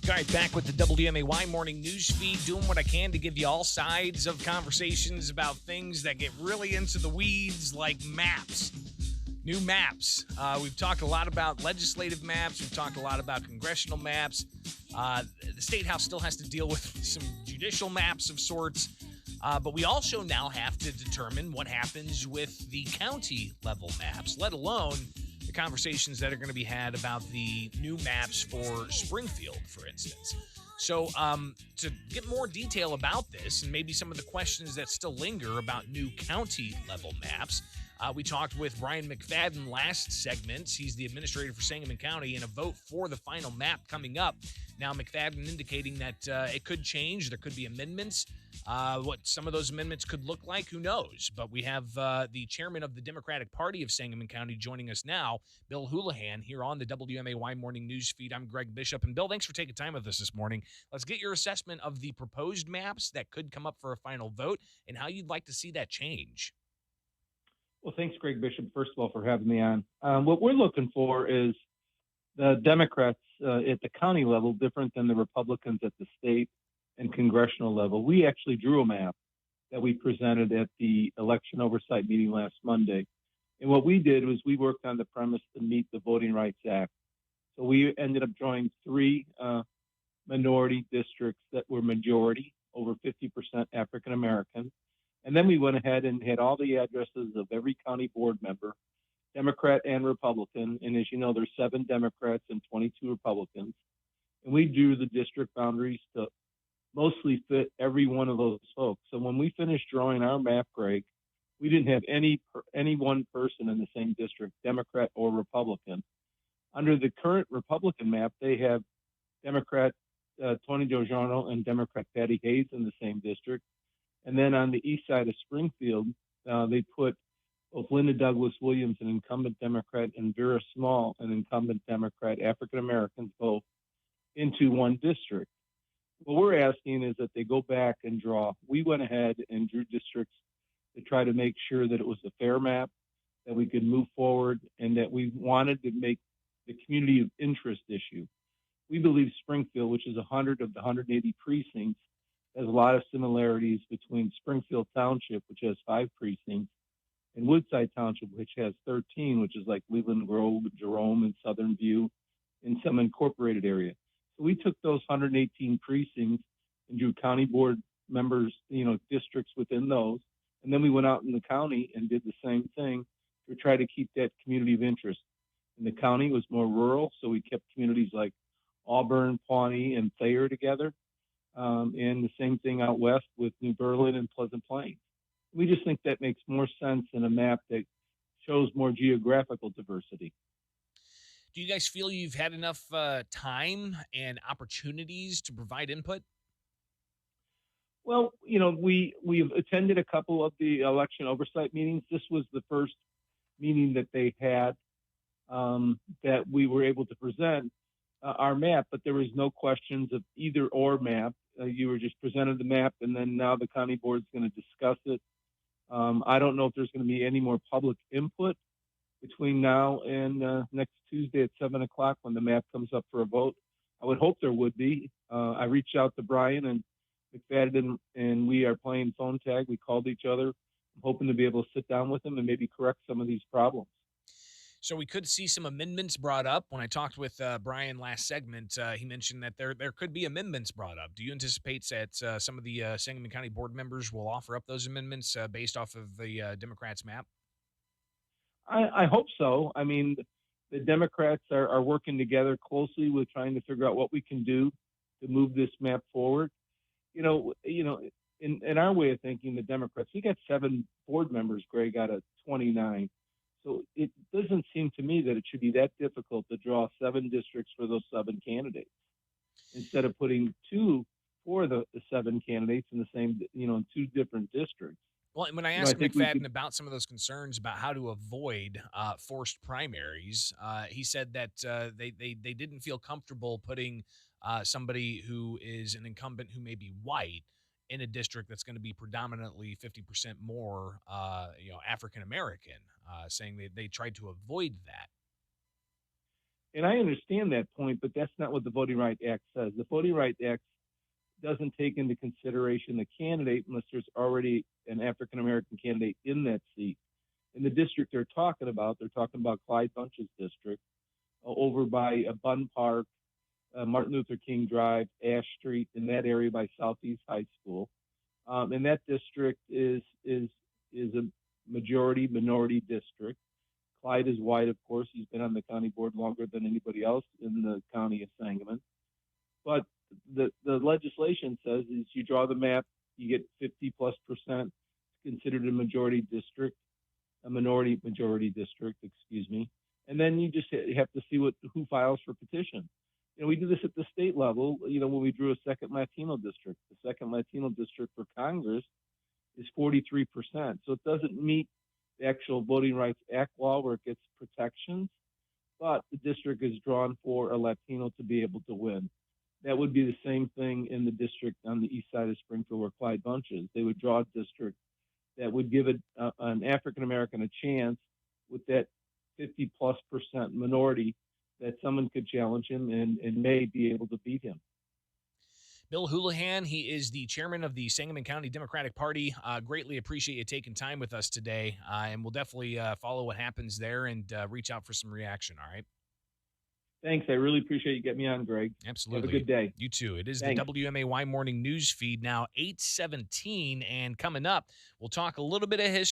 All right, back with the WMAY morning news feed, doing what I can to give you all sides of conversations about things that get really into the weeds, like maps, new maps. We've talked a lot about legislative maps. We've talked a lot about congressional maps. The State House still has to deal with some judicial maps of sorts. But we also now have to determine what happens with the county level maps, let alone the conversations that are going to be had about the new maps for Springfield, for instance. So to get more detail about this and maybe some of the questions that still linger about new county level maps, we talked with Brian McFadden last segment. He's the administrator for Sangamon County, and a vote for the final map coming up. Now, McFadden indicating that it could change. There could be amendments. What some of those amendments could look like, who knows? But we have the chairman of the Democratic Party of Sangamon County joining us now, Bill Houlihan, here on the WMAY Morning News Feed. I'm Greg Bishop. And Bill, thanks for taking time with us this morning. Let's get your assessment of the proposed maps that could come up for a final vote and how you'd like to see that change. Well, thanks, Greg Bishop, first of all, for having me on. What we're looking for is the Democrats at the county level, different than the Republicans at the state and congressional level. We actually drew a map that we presented at the election oversight meeting last Monday. And what we did was we worked on the premise to meet the Voting Rights Act. So we ended up drawing three minority districts that were majority, over 50% African American. And then we went ahead and had all the addresses of every county board member, Democrat and Republican. And as you know, there's 7 Democrats and 22 Republicans. And we drew the district boundaries to mostly fit every one of those folks. So when we finished drawing our map, Greg, we didn't have any one person in the same district, Democrat or Republican. Under the current Republican map, they have Democrat Tony DiGiorno and Democrat Patty Hayes in the same district. And then on the east side of Springfield, they put both Linda Douglas Williams, an incumbent Democrat, and Vera Small, an incumbent Democrat, African Americans both, into one district. What we're asking is that they go back and draw. We went ahead and drew districts to try to make sure that it was a fair map, that we could move forward, and that we wanted to make the community of interest issue. We believe Springfield, which is 100 of the 180 precincts, has a lot of similarities between Springfield Township, which has 5 precincts, and Woodside Township, which has 13, which is like Leland Grove, Jerome, and Southern View, in some incorporated area. So we took those 118 precincts and drew county board members, districts within those. And then we went out in the county and did the same thing to try to keep that community of interest. And the county was more rural, so we kept communities like Auburn, Pawnee, and Thayer together. And the same thing out west with New Berlin and Pleasant Plains. We just think that makes more sense in a map that shows more geographical diversity. Do you guys feel you've had enough time and opportunities to provide input? Well, we've attended a couple of the election oversight meetings. This was the first meeting that they had that we were able to present our map, but there was no questions of either or map. You were just presented the map, and then now the county board is going to discuss it. I don't know if there's going to be any more public input between now and next Tuesday at 7 o'clock when the map comes up for a vote. I would hope there would be. I reached out to Brian and McFadden, and we are playing phone tag. We called each other. I'm hoping to be able to sit down with them and maybe correct some of these problems. So we could see some amendments brought up. When I talked with Brian last segment, he mentioned that there could be amendments brought up. Do you anticipate that some of the Sangamon County board members will offer up those amendments based off of the Democrats' map? I hope so. I mean, the Democrats are working together closely with trying to figure out what we can do to move this map forward. In our way of thinking, the Democrats, we got 7 board members, Greg, out of 29. So it doesn't seem to me that it should be that difficult to draw 7 districts for those 7 candidates instead of putting 2 for the 7 candidates in the same, in 2 different districts. Well, when I asked McFadden about some of those concerns about how to avoid forced primaries, he said that they didn't feel comfortable putting somebody who is an incumbent who may be white in a district that's going to be predominantly 50% more, African American, saying they tried to avoid that. And I understand that point, but that's not what the Voting Rights Act says. The Voting Rights Act doesn't take into consideration the candidate unless there's already an African American candidate in that seat. In the district they're talking about Clyde Bunch's district, over by Bunn Park, Martin Luther King Drive, Ash Street, in that area by Southeast High School. And that district is a majority minority district. Clyde is white, of course. He's been on the county board longer than anybody else in the county of Sangamon. But the legislation says is you draw the map, you get 50+%. It's considered a minority majority district, excuse me. And then you just have to see who files for petition. We do this at the state level. When we drew a second Latino district, the second Latino district for Congress is 43%. So it doesn't meet the actual Voting Rights Act law where it gets protections, but the district is drawn for a Latino to be able to win. That would be the same thing in the district on the east side of Springfield where Clyde Bunch is. They would draw a district that would give an African American a chance with that 50+% minority that someone could challenge him and may be able to beat him. Bill Houlihan, he is the chairman of the Sangamon County Democratic Party. Greatly appreciate you taking time with us today, and we'll definitely follow what happens there and reach out for some reaction, all right? Thanks. I really appreciate you getting me on, Greg. Absolutely. Have a good day. You too. It is Thanks. the WMAY morning news feed now, 8:17, and coming up, we'll talk a little bit of history.